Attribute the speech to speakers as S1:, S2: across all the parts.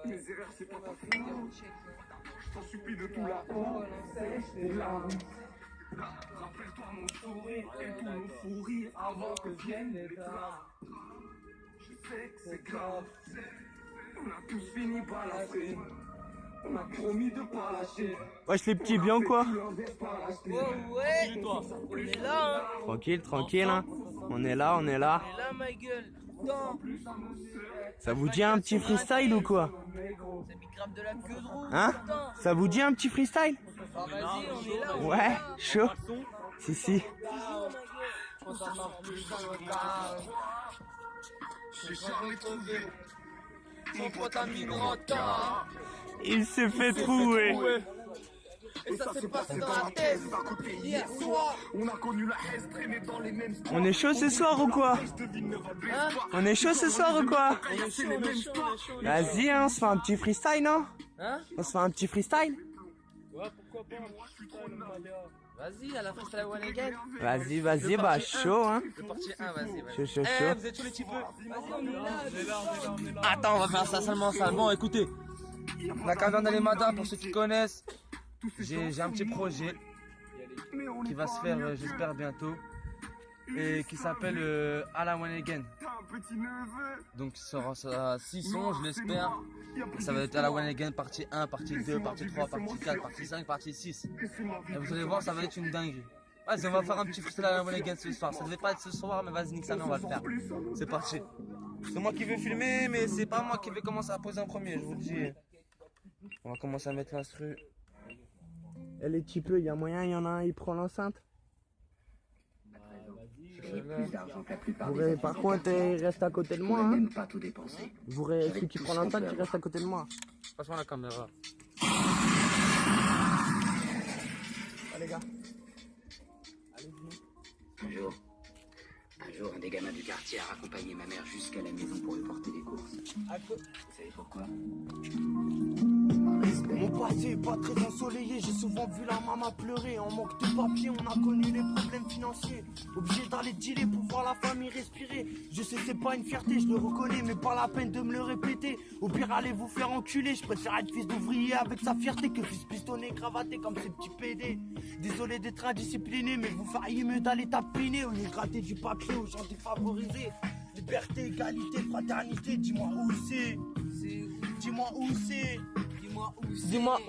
S1: Mes erreurs, c'est pas ta faute. Je t'en supplie de tout là-haut. Sèche tes larmes. Rappelle-toi mon sourire et tous nos fous rires avant que viennent les larmes. Je sais que c'est grave. On a tous fini par lâcher. On a promis de pas lâcher.
S2: Wesh les petits, bien ou quoi?
S3: Oh ouais, on est là, hein.
S2: Tranquille, tranquille, hein. On est là, on est là.
S3: On est là, ma gueule. Putain,
S2: Ça vous dit un petit freestyle ou quoi?
S3: ça me grave de la queue de roue.
S2: Hein?
S3: Putain.
S2: Ça vous dit un petit freestyle?
S3: Ah, vas-y, on est là.
S2: Ouais, chaud. Si, si.
S1: J'ai jamais trouvé.
S3: Mon pote a mis longtemps.
S2: Il s'est fait trouer.
S3: Et ça s'est passé dans la tête. Hier soir.
S1: On a connu la haine, traîné dans les mêmes spots.
S2: On est chaud ce soir ou quoi? On est chaud ce soir ou quoi?
S3: On est chaud, on est chaud, on est chaud.
S2: Vas-y, hein, on se fait un petit freestyle, non?
S3: Hein?
S2: On se fait un petit freestyle?
S3: Ouais, pourquoi pas. Vas-y, à la fin, c'est la one again.
S2: Vas-y, vas-y, bah chaud, hein.
S3: Le partie 1, vas-y, vas-y.
S2: Chaud, chaud,
S3: Eh,
S2: chaud.
S3: vous êtes tous les petits peu. Vas-y, on est là. Attends, on va faire ça seulement ça. Bon, écoutez. La caverne d'Alemada, pour ceux qui connaissent, j'ai un petit projet qui va se faire, j'espère, bientôt. Et qui s'appelle À la One Again. Donc ça sera 6 sons, je l'espère. Ça va être À la One Again, partie 1, partie 2, partie 3, partie 4, partie 5, partie 6. Et vous allez voir, ça va être une dinguerie. Vas-y, on va faire un petit freestyle à la One Again ce soir. Ça devait pas être ce soir, mais vas-y, nique sa mère, on va le faire. C'est parti. C'est moi qui vais filmer, mais c'est pas moi qui vais commencer à poser en premier, je vous le dis. On va commencer à mettre l'instru.
S2: Et les petits peu, il y a moyen, il y en a un, il prend l'enceinte.
S4: Plus d'argent que la plupart
S2: Vous
S4: des
S2: ré- Par contre, il reste à côté de moi,
S4: pourraient
S2: hein.
S4: même pas tout dépenser.
S2: Celui qui prend l'enceinte, il reste à côté de moi.
S3: Passe-moi la caméra.
S2: Ah, les gars.
S4: Un jour, un des gamins du quartier a raccompagné ma mère jusqu'à la maison pour lui porter des courses. Vous savez pourquoi?
S2: Mon passé est pas très ensoleillé, j'ai souvent vu la maman pleurer. En manque de papier, on a connu les problèmes financiers. Obligé d'aller dealer pour voir la famille respirer. Je sais c'est pas une fierté, je le reconnais, mais pas la peine de me le répéter. Au pire, allez vous faire enculer, je préfère être fils d'ouvrier avec sa fierté que fils pistonné, cravaté comme ces petits PD. Désolé d'être indiscipliné, mais vous feriez mieux d'aller tapiner au lieu de gratter du papier aux gens défavorisés. Liberté, égalité, fraternité, dis-moi où c'est. Dis-moi où c'est.
S3: Dis-moi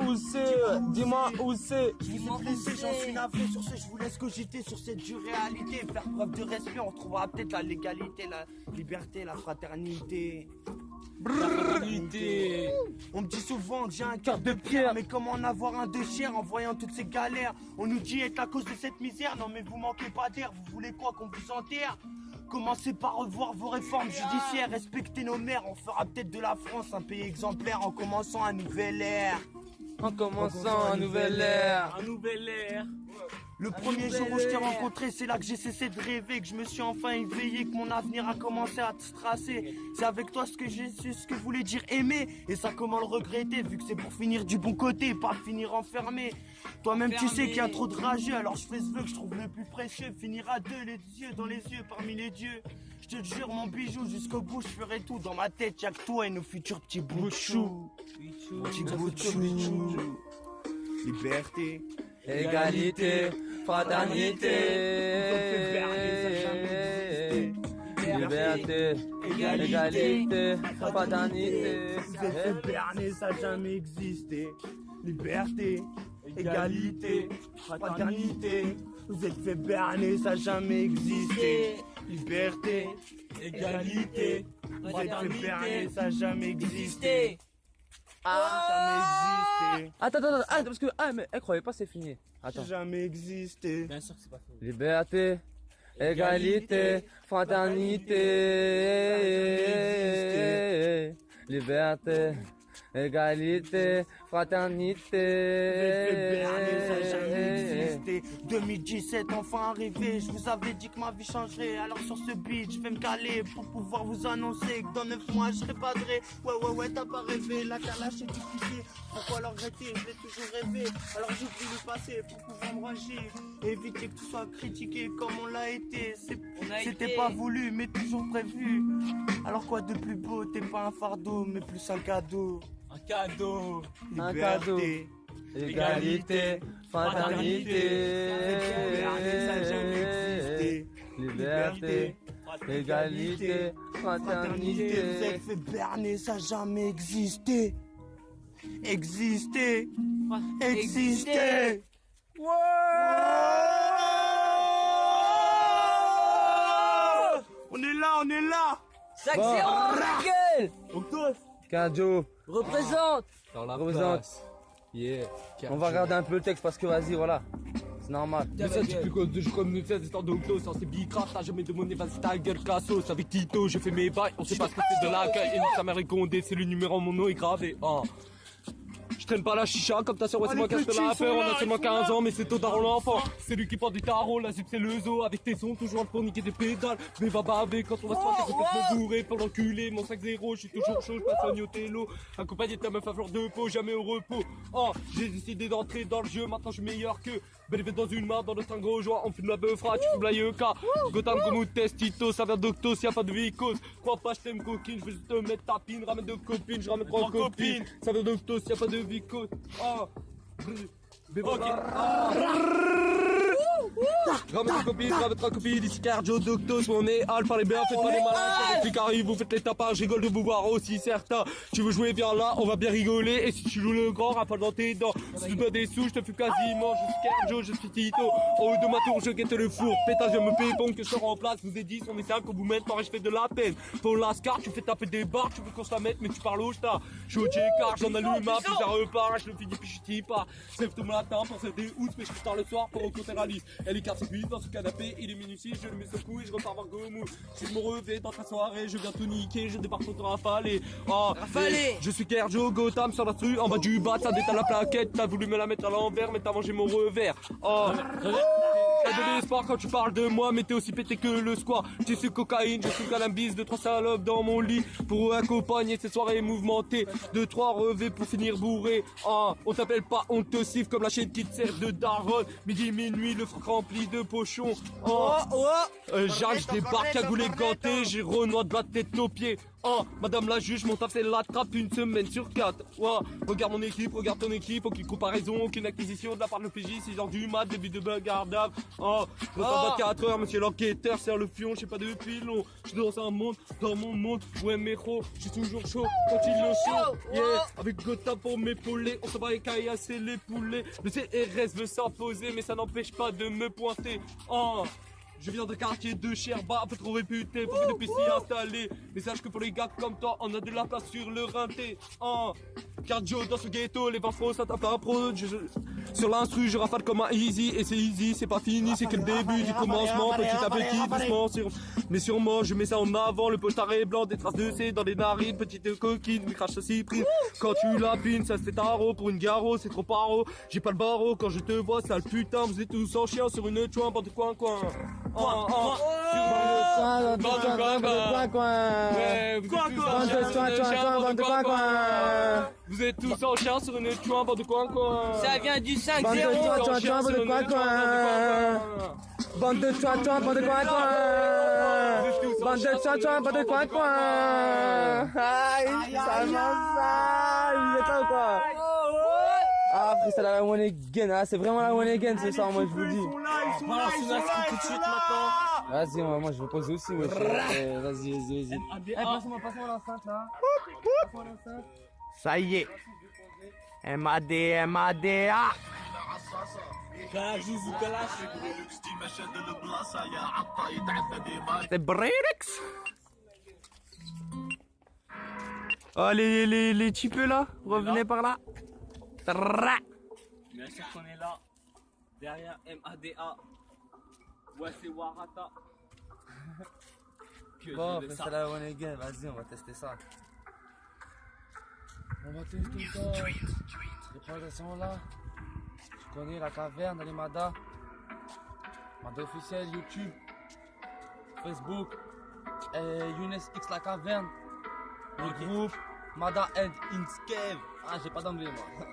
S3: où c'est. Dis-moi où c'est.
S2: Je vous ai blessé, j'en suis navré. Sur ce, je vous laisse cogiter sur cette dure réalité. Faire preuve de respect, on retrouvera peut-être la légalité, la liberté, la fraternité. On me dit souvent que j'ai un cœur de pierre, mais comment en avoir un de chair en voyant toutes ces galères? On nous dit être à cause de cette misère. Non mais vous manquez pas d'air, vous voulez quoi qu'on vous enterre? Commencez par revoir vos réformes judiciaires, respectez nos mères, on fera peut-être de la France un pays exemplaire en commençant un nouvel ère.
S3: En commençant un nouvel ère.
S2: Un nouvel ère. Le premier jour où je t'ai rencontré, c'est là que j'ai cessé de rêver, que je me suis enfin éveillé, que mon avenir a commencé à se tracer. C'est avec toi ce que j'ai su, ce que voulait dire aimer, et ça comment le regretter, vu que c'est pour finir du bon côté, pas finir enfermé. Toi-même tu sais qu'il y a trop de rageux, alors je fais ce vœu que je trouve le plus précieux, finir à deux, les yeux dans les yeux, parmi les dieux. Je te jure mon bijou, jusqu'au bout je ferai tout, dans ma tête y'a que toi et nos futurs petits bouts de chou. Petits bouts de chou. Liberté,
S3: Égalité, fraternité. Liberté, égalité, fraternité.
S2: Vous êtes fait berner, ça n'a jamais existé. Liberté, égalité, fraternité. Vous êtes fait berner, ça n'a jamais existé. Liberté, égalité, vous êtes fait berner, ça n'a jamais existé. Jamais existé.
S3: Attends, parce que, mais elle croyait pas c'est fini. Attends.
S2: Jamais existé.
S3: Bien sûr que c'est pas fini. Liberté, égalité, fraternité. Liberté, égalité, fraternité.
S2: Ça a jamais existé. 2017 enfin arrivé, je vous avais dit que ma vie changerait. Alors sur ce beat, je vais me caler pour pouvoir vous annoncer que dans 9 mois je serai padré. Ouais, t'as pas rêvé, la calache est du piqué. Pourquoi le regretter, je l'ai toujours rêvé. Alors j'oublie le passé pour pouvoir me ranger. Éviter que tout soit critiqué comme on l'a été. C'était pas voulu mais toujours prévu. Alors quoi de plus beau, t'es pas un fardeau mais plus un cadeau.
S3: Un cadeau.
S5: Un cadeau. Égalité, fraternité, liberté, égalité, fraternité.
S2: Vous êtes fait berner, ça a jamais existé. Existé. Existé. On est là, on est là.
S5: 5-0, ma gueule.
S3: Cadeau.
S5: Représente.
S3: Dans la
S5: Représente.
S3: place. Yeah.
S5: On va regarder un peu le texte parce que vas-y, voilà. C'est normal.
S3: Mais ça, tu plus cause de jeu comme nous, c'est histoire d'Octo, sans ces bicraft, t'as jamais de monnaie, vas-y ta gueule, cassos. Avec Tito, je fais mes bails, on sait pas ce que c'est de la gueule, et sa mère est condée, c'est le numéro, mon nom est gravé. Oh. Je traîne pas la chicha comme ta soeur, ouais, c'est moi qui fais la peur, on a seulement 15 ans, mais c'est tôt daron l'enfant. C'est lui qui porte du tarot, la zip c'est le zoo, avec tes sons, toujours pour niquer des pédales. Mais va baver quand on va se prendre complètement bourré pour l'enculer, mon 5-0, je suis toujours chaud, je passe un Yotello. Accompagné de ta meuf à fleur de peau, jamais au repos. Oh, j'ai décidé d'entrer dans le jeu, maintenant je suis meilleur que. Belle dans une main, dans notre tango joie, on fume la beufra, tu fumes la yucca. Gotham comme Testito, ça vient d'Octo, s'il y a pas de vicose. Crois pas, je t'aime coquine, je vais juste te mettre ta pine, ramène de copines, je ramène 3 copines. Ça vient d'Octo, s'il y a pas de vicose. Ah, mais voilà. Ramène 3 copines, ici cardio, doctos, on est Al, parlez bien, faites pas les malins, les flics arrivent, vous faites les tapages, je rigole de vous voir aussi certains. Tu veux jouer, viens là, on va bien rigoler, et si tu joues le grand, rafale dans tes dents. Si tu dois des sous, je te fume quasiment, je suis cardio, je suis Tito. En haut de ma tour, je guette le four, pétage, je me pépon, que je te remplace, vous ai dit, on est 5, on vous met, pareil, je fais de la peine. Pour l'ascar, tu fais taper des barres, tu veux qu'on se la mette, mais tu parles au star. Je suis au J-Car, j'en allume un, puis ça repart, je le finis, puis je t'y pas. C'est tout le matin pour cette août, mais je suis tard le soir pour rencontrer Alice. Elle est carte dans ce canapé, il est minutieux, je le mets sur cou et je repars voir Gomu. Je me revais dans ta soirée, je viens tout niquer, je débarque pour te rafaler. Oh,
S5: Rafalé.
S3: je suis Kerjo, Gotham sur la rue, en bas du bas, ça détale la plaquette, t'as voulu me la mettre à l'envers, mais t'as mangé mon revers. Oh, t'as de l'espoir quand tu parles de moi, mais t'es aussi pété que le squat. J'ai su cocaïne, je suis cannabis, 2-3 salopes dans mon lit pour accompagner ces soirées mouvementées. 2-3 revêts pour finir bourré. Oh, on t'appelle pas, on te siffle comme la chaîne qui te sert de daronne. Midi, minuit, le froc rempli de pochons. Oh, Jacques, je débarque à goulet ganté, j'ai Renoir de la tête aux pieds. Oh, madame la juge, mon taf c'est la trappe une semaine sur 4. Oh, regarde mon équipe, regarde ton équipe, aucune comparaison, aucune acquisition de la part de l'OPJ, 6 h du mat, début de bagarre. Oh, le temps 24 heures, monsieur l'enquêteur, serre le fion, je sais pas depuis long. Je suis dans un monde, dans mon monde, ouais méro, je suis toujours chaud quand ils le sont. Yeah, avec Gotham pour m'épauler, on s'en va caillasser les poulets. Le CRS veut s'imposer, mais ça n'empêche pas de me pointer. Oh. Je viens d'un quartier de Cherba, un peu trop réputé pour que puisse s'y installer. Mais sache que pour les gars comme toi, on a de la place sur le rinté. Oh, cardio dans ce ghetto, les bafros, ça tape un pro. Sur l'instru, je rafale comme un easy. Et c'est easy, c'est pas fini, c'est que le début du commencement. Petit à petit, doucement, mais sûrement, je mets ça en avant. Le pochard est blanc, des traces de C dans les narines. Petite coquine, mais crache aussi prise. Quand tu lapines, ça se fait tarot pour une garo, c'est trop paro. J'ai pas le barreau quand je te vois, sale putain. Vous êtes tous en chien sur une chouin, bande de coin-coin. Vous êtes tous en chien sur une chouin, bande de coin-coin.
S5: Ça vient du 5-0.
S3: Bande de coin-coin.
S5: Bande de coin-coin. Bande de coin-coin. Bande de coin-coin. Bande de coin-coin. Aïe, ça va, il est là ou quoi? Ah, après c'est la one again, ah, c'est vraiment la one again ce soir, moi je vous le dis.
S2: Ils sont là, tout de suite maintenant.
S5: Vas-y, moi je vais poser aussi, wesh. Vas-y. Passe-moi l'enceinte là. Passe-moi l'enceinte.
S2: Ça y est. MADA. C'est Brérix. Oh les types là, revenez par là.
S6: Bien sûr qu'on est là, derrière MADA. Ouais, c'est Warata.
S5: Bon, c'est la one again, vas-y, on va tester ça. On va tester ça. Les présentations là. Tu connais la caverne, les Mada. Mada officiel, YouTube, Facebook, Younes X la caverne. Le groupe Mada and Inskev.
S3: Ah, j'ai pas d'anglais, moi.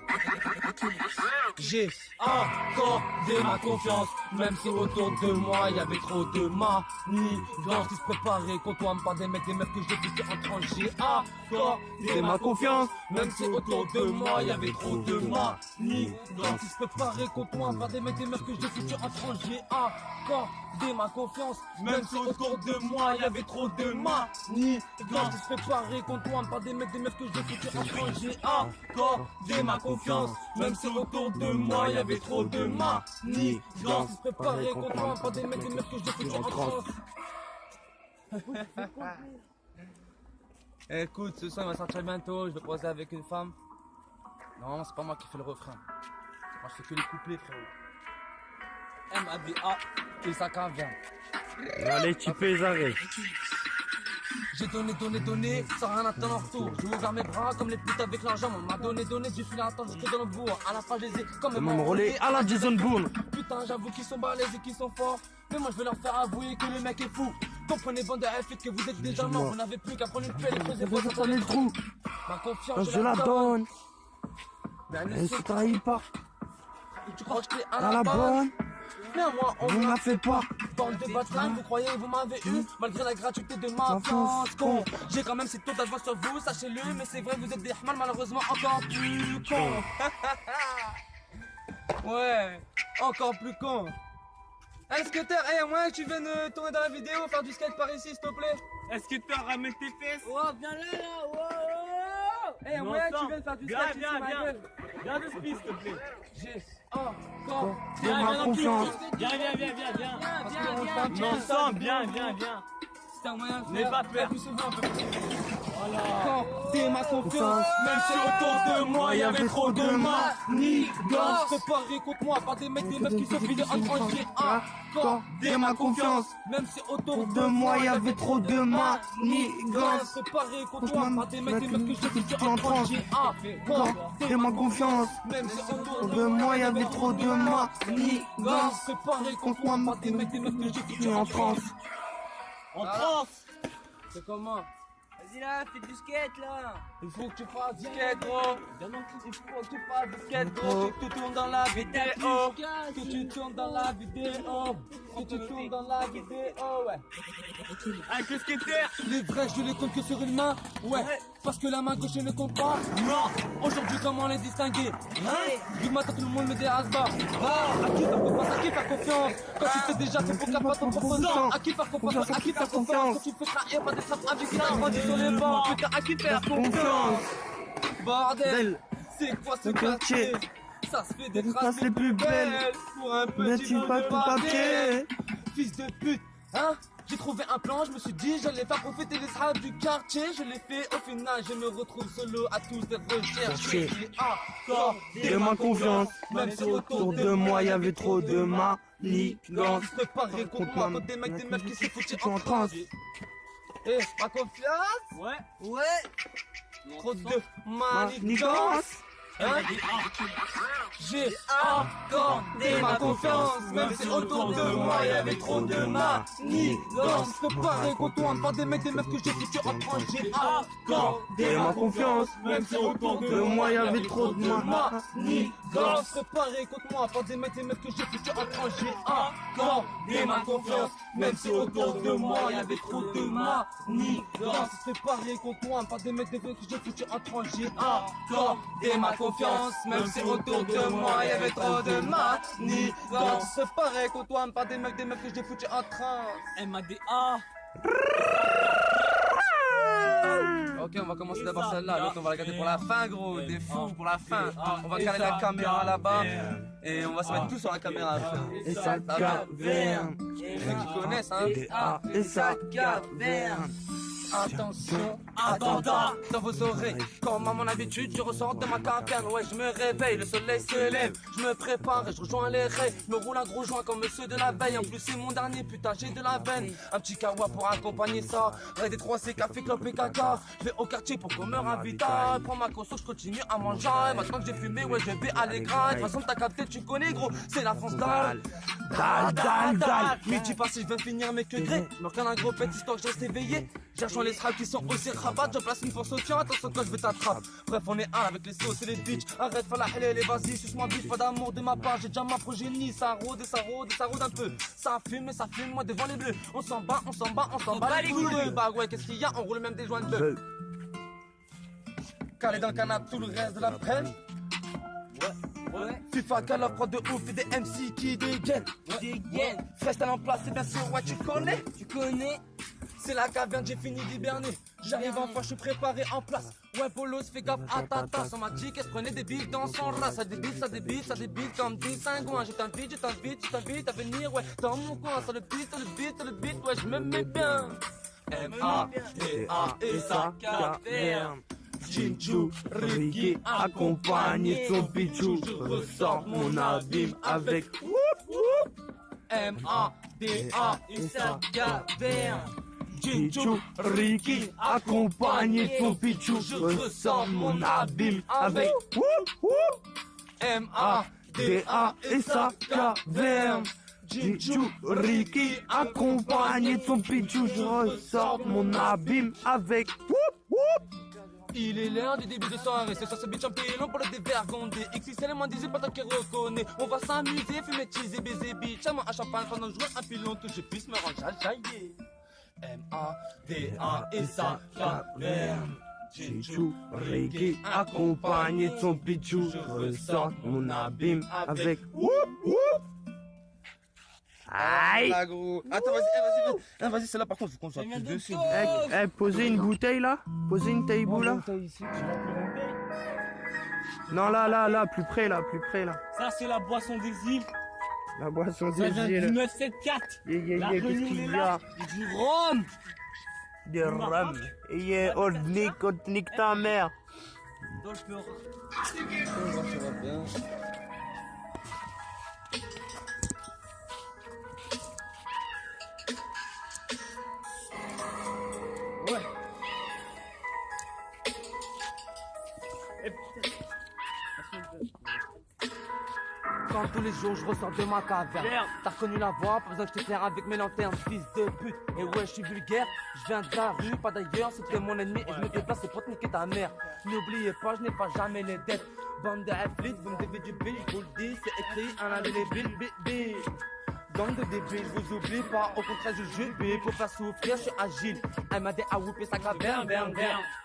S3: J'ai accordé ma confiance, même si autour de moi y avait trop de manigances qui se préparaient contre moi, pas des mecs que j'ai foutu en tranche. J'ai accordé ma confiance, même si autour de moi y avait trop de manigances qui se préparaient contre moi, pas des mecs que j'ai foutu en tranche. J'ai accordé ma confiance, même si autour de moi y avait trop de manigances qui se préparaient contre moi, pas des mecs que j'ai foutu en tranche. J'ai accordé ma confiance, même si autour de moi y avait trop de manigances qui se préparaient contre moi, pas des mecs que j'ai foutu en tranche. Écoute, ce soir il va sortir bientôt, je vais poser avec une femme. Non, c'est pas moi qui fais le refrain. Moi je fais que les couplets, frérot. MADA, et ça caverne.
S2: Allez, tu peux les arrêter.
S3: J'ai donné, sans rien attendre en retour. J'ai ouvert mes bras comme les putes avec l'argent. On m'a donné, j'ai fini à attendre jusque dans le bourg. À la fin, je les ai quand même
S2: enrôlés à la Jason Bourne.
S3: Putain, j'avoue qu'ils sont balèzes et qu'ils sont forts. Mais moi, je vais leur faire avouer que le mec est fou. Comprenez, bande de F, que vous êtes déjà morts. Vous n'avez plus qu'à prendre une pelle et creuser votre dans le trou. Ma confiance,
S2: Je la donne.
S3: Mais
S2: Elle se trahit pas.
S3: tu crois que je t'ai à
S2: À la bonne.
S3: Mais moi, on
S2: On la fait pas.
S3: bande de bâtards, vous croyez que vous m'avez eu malgré la gratuité de ma France con. J'ai quand même cette taux d'avance sur vous, sachez-le. Mais c'est vrai, vous êtes des hamals, malheureusement encore plus cons. Ouais, encore plus con. Est-ce que t'as moyen que tu viennes tourner dans la vidéo, faire du skate par ici, s'il te plaît?
S6: Est-ce que tu as ramené tes fesses?
S3: Oh, viens là, là, moyen que tu viennes faire du skate ici, ma gueule.
S6: Viens de ce s'il te plaît.
S3: J'ai encore
S2: De ma confiance.
S6: Viens. Non, sans, viens.
S3: c'est un moyen de
S6: N'aie
S3: faire.
S6: pas peur.
S3: T'es ma confiance, même si autour de moi y avait trop de manigances préparés contre moi par des mecs qui sont filés en tranche. J'ai accordé ma confiance, même si autour de moi y avait trop de manigances préparés contre moi par des mecs que j'ai foutu en tranche. J'ai accordé ma confiance, même si autour de moi y avait trop de manigances préparés contre moi par des mecs que j'ai foutu en tranche.
S6: En transe.
S3: C'est comment?
S7: Vas-y là, fais du skate là.
S3: Il faut que tu fasses du skate, gros. Il faut que tu fasses du skate, gros. Que tu tournes dans la vidéo. Que tu tournes dans la vidéo. Que tu tournes dans la vidéo, ouais.
S6: Avec le skater.
S3: Les vrais, je les compte que sur une main, ouais. Parce que la main gauche ne compte pas. Non. Aujourd'hui, comment les distinguer? Du matin, tout le monde me dit Asba. À qui faire confiance? À qui faire confiance? Quand tu sais déjà, c'est pour qu'à pas ton propre sang. À qui faire confiance? À qui faire confiance? Quand tu fais trahir par des trappes avec qui t'as grandi sur les bancs. Putain, à qui faire confiance? Bordel, c'est quoi ce quartier? Ça se fait des traces les plus belles pour un petit bout de papier. Fils de pute, hein? J'ai trouvé un plan, je me suis dit j'allais faire profiter les sables du quartier. Je l'ai fait, au final je me retrouve solo à tous les recherches. J'ai accordé
S2: De ma confiance.
S3: même si
S2: Autour de moi y avait trop de manigances.
S3: préparé contre moi contre des mecs qui se foutent en transe. Eh, ma confiance?
S7: Ouais.
S3: Trop de manigances.
S2: Manigances.
S3: Hein? J'ai accordé ma confiance, même si autour de moi y avait trop de manigances préparés contre moi par des mecs que j'ai foutu en tranche. J'ai accordé ma confiance, même si autour de moi y avait trop de manigances préparés contre moi par des mecs que j'ai foutu en tranche. J'ai accordé ma confiance, même si autour de moi y avait trop de manigances préparés contre moi par des mecs que j'ai foutu en tranche. J'ai accordé ma confiance, même si autour de moi y avait trop de manigances préparés contre moi par des mecs que j'ai foutu en tranche.
S6: MADA.
S3: Ok, on va commencer d'abord celle-là, l'autre on va la garder pour la fin, gros, des fous pour la fin. On va caler la caméra là-bas et on va se mettre tous sur la caméra à la fin.
S2: Et ça caverne.
S3: Ceux qui connaissent, hein.
S2: Et ça caverne.
S3: Attention, attentat dans vos oreilles. Comme à mon habitude, je ressors de ma caverne. Ouais, je me réveille, le soleil se lève. Je me prépare et je rejoins les raies. Je me roule un gros joint comme ceux de la veille. En plus, c'est mon dernier, putain, j'ai de la veine. Un petit kawa pour accompagner ça. Raid des 3C, café, clope et caca. Je vais au quartier pour qu'on me ravitaille. Prends ma conso, je continue à manger. Maintenant que j'ai fumé, ouais, je vais aller grind. De toute façon, t'as capté, tu connais, gros. C'est la France dalle. Dalle. Midi passé, je viens finir mes que gré. Je me recale un gros pet histoire que je reste éveillé. J'ai Sachant les straps qui sont aussi rabat, je place une force au tien, attention quand je vais t'attraper. Bref, on est un avec les sauces et les bitches. Arrête, fais la helle et vas-y, suce-moi bitch, pas d'amour de ma part, j'ai déjà ma progénie. Ça rôde et ça rôde et ça rôde un peu. Ça fume et ça fume, moi devant les bleus. On s'en bat, on s'en bat, on s'en bat les couilles. Bah ouais, qu'est-ce qu'il y a, on roule même des joints de bœuf. Calé dans le canapé tout le reste de l'après-midi.
S7: Ouais.
S3: FIFA, Call of, prod de ouf et des MC qui dégainent. Freestyle en place, c'est bien sûr, ouais, tu connais. C'est la caverne, j'ai fini d'hiberner. J'arrive enfin, je suis préparé en place. Ouais, Polo, fais gaffe à ta tasse. On m'a dit qu'elle se prenait des billes dans son rat. Ça débite comme des cingouins. Je t'invite à venir, ouais, dans mon coin. Sur le beat, ouais, je me mets bien. M-A-D-A et sa caverne.
S2: Jinju, Ricky, accompagné son pichou. Je ressors mon abîme avec
S3: M-A-D-A et sa caverne.
S2: Jinju, Ricky, accompagné son pichou. Je ressors mon abîme avec M-A-D-A et sa caverne. Jinju, Ricky, accompagné de son pichou. Je ressors mon abîme avec
S3: Il est l'heure du début de soirée, c'est sur ce bitch en pilon pour le dévergonder. XXL moins 18, pas tant qu'il reconnaît. On va s'amuser, fumer, teaser, baiser, bitch. À moi un champagne pendant jouer un pilon, que je puisse me rendre jaillir. M-A-D-A et sa caverne.
S2: Jinju, Ricky, accompagné de son pichou. Je ressors mon abîme avec Aïe.
S3: Attends, vas-y, celle-là par contre, faut qu'on soit plus dessus.
S2: Posez une bouteille là. Posez une taïbou là. Non, là, plus près là.
S6: Ça, c'est la boisson des îles.
S2: La boisson
S6: Ça
S2: des
S6: vient du
S2: îles.
S6: 974. La
S2: Qu'est-ce
S6: renouvelée
S2: qu'il y
S6: là.
S2: a?
S6: Du rhum.
S2: De rhum. Nique ta mère.
S6: Dans le peur.
S3: Ouais. Quand tous les jours je ressors de ma caverne. T'as reconnu la voix, pas besoin que je t'éclaire avec mes lanternes, fils de pute. Et ouais, je suis vulgaire, je viens de la rue, pas d'ailleurs, c'était mon ennemi et je me déplace pour te niquer ta mère. N'oubliez pas, je n'ai pas jamais les dettes. Bande de afflites, vous me devez du bill, je vous le dis, c'est écrit, un des billes, billes. Bande de débiles, je vous oublie pas, au contraire je jubile, pour faire souffrir, je suis agile. Elle m'a dit à whooper sa caverne,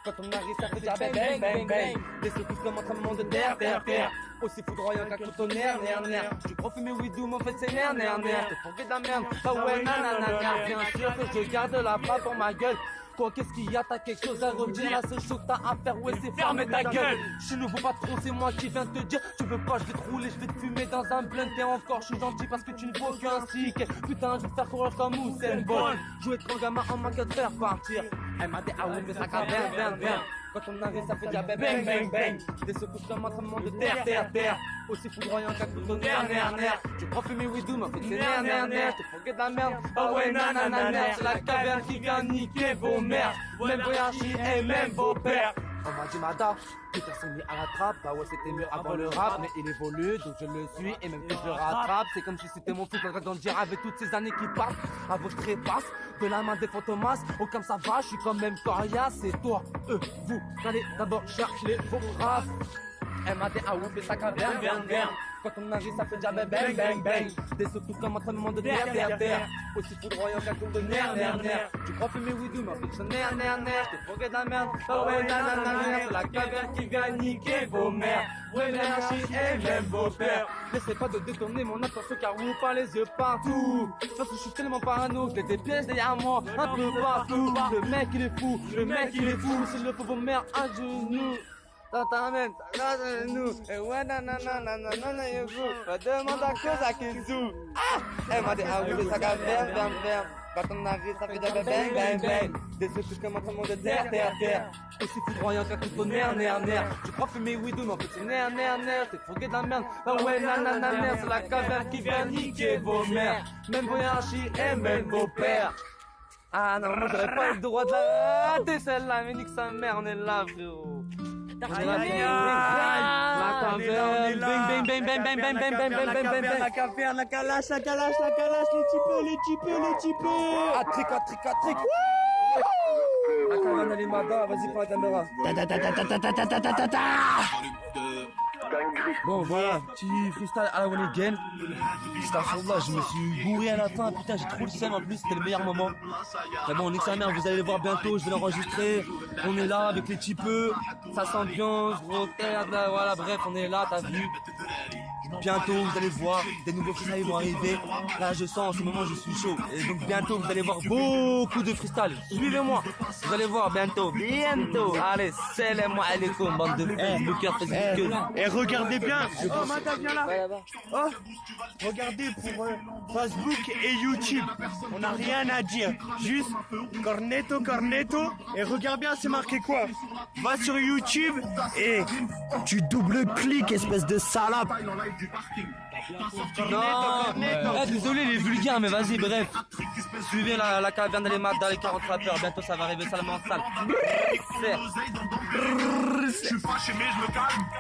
S3: quand on arrive ça fait déjà bang, bang, bang, bang. Des secousses comme entraînement de terre. Aussi foudroyant qu'un couteau nerf. Tu crois fumer Widou, mais en fait c'est nerf. T'es fourgué de la merde, ah ouais, nanana. Bien sûr que je garde la frappe pour ma gueule. Quoi, qu'est-ce qu'il y a, t'as quelque chose à redire? La seule chose que t'as à faire, ouais, c'est fermer ta gueule. Je suis nouveau patron, c'est moi qui viens te dire. Tu veux pas, je vais te rouler, je vais te fumer dans un blunt. Et encore, je suis gentil parce que tu ne vaux qu'un stick. Putain, je vais te faire courir comme Usain Bolt. Jouer de grand gamin en main que de faire partir. Elle m'a dit, ah oui, mais ça caverne, Quand on arrive, ça fait déjà bang, bang, bang. Des secousses comme entraînement de terre. Aussi foudroyant qu'un couteau nerf. Tu crois fumer Widou, mais en fait c'est nerf. T'es fourgué de la merde, ah ouais, nanana. C'est la caverne qui vient niquer vos mères. Même vos hiérarchies et même vos pères. On m'a dit Mada, putain s'est mis à la trappe. Bah ouais c'était mieux avant le rap, mais il évolue donc je le suis et même que je le rattrape. C'est comme si c'était mon fils en train de dire avec toutes ces années qui partent. À vos je trépasse de la main des fantomas. Oh comme ça va, je suis quand même coriace. C'est toi, vous, allez d'abord chercher vos races. Elle m'a dit ah ouais ça caverne. Quand on arrive ça fait déjà bang, bang. Des secousses comme entraînement de terre. Aussi foudroyant qu'un coup de nerf. Tu crois fumer Widou, mais en fait c'est nerf. T'es fourgué de la merde, oh ouais nanana. C'est la caverne qui vient niquer vos mères. Ouais l'anarchie et même vos pères. N'essaie pas de détourner mon attention car vous pas les yeux partout. Parce que je suis tellement parano, j'ai des pièces derrière moi, un peu partout. Le mec il est fou, s'il le faut vos mères à genoux. Totalement, nous. Et ouais, nanana, you go. Pas demande à cause à Kizou. Elle m'a dit, ah oui, ça caverne. Quand on arrive, ça fait déjà bang. Des secousses comme entraînement de terre. Aussi foudroyant qu'un couteau nerf. Tu crois fumer Widou, mais en fait c'est nerf. T'es fourgué de la merde. Ah ouais, nanana, c'est la caverne qui vient niquer vos mères. Même vos hiérarchies et même vos pères. Ah non, moi j'aurais pas le droit de la rater celle-là, mais nique sa mère, on est là, frérot. La caverne, bang.
S2: La calache, les types.
S3: À trick. caverne Alimada, vas-y pour la caméra. Bon voilà, petit freestyle à la one again. Là, je me suis bourré à la fin, putain j'ai trop le seum en plus, c'était le meilleur moment. Mais bon, nique sa mère, vous allez le voir bientôt, je vais l'enregistrer. On est là avec les petits peu, ça s'ambiance, gros terre, là, voilà, bref, on est là, t'as vu. Bientôt, vous allez voir, des nouveaux freestyles vont arriver. Là, je sens, en ce moment, je suis chaud. Et donc, bientôt, vous allez voir beaucoup de freestyle. Suivez-moi. Vous allez voir bientôt, bientôt. Allez, salam alaikum, bande de Facebookers, Facebookers.
S2: Et regardez bien. Oh, Mada, viens là. Oh, regardez pour Facebook et YouTube. On n'a rien à dire. Juste cornetto, cornetto. Et regarde bien, c'est marqué quoi? Va sur YouTube et tu double-cliques, espèce de salope.
S3: Non, désolé les vulgaires, mais vas-y, bref. Suivez la caverne des maths dans les 40 rappeurs. Bientôt, ça va arriver salement en salle.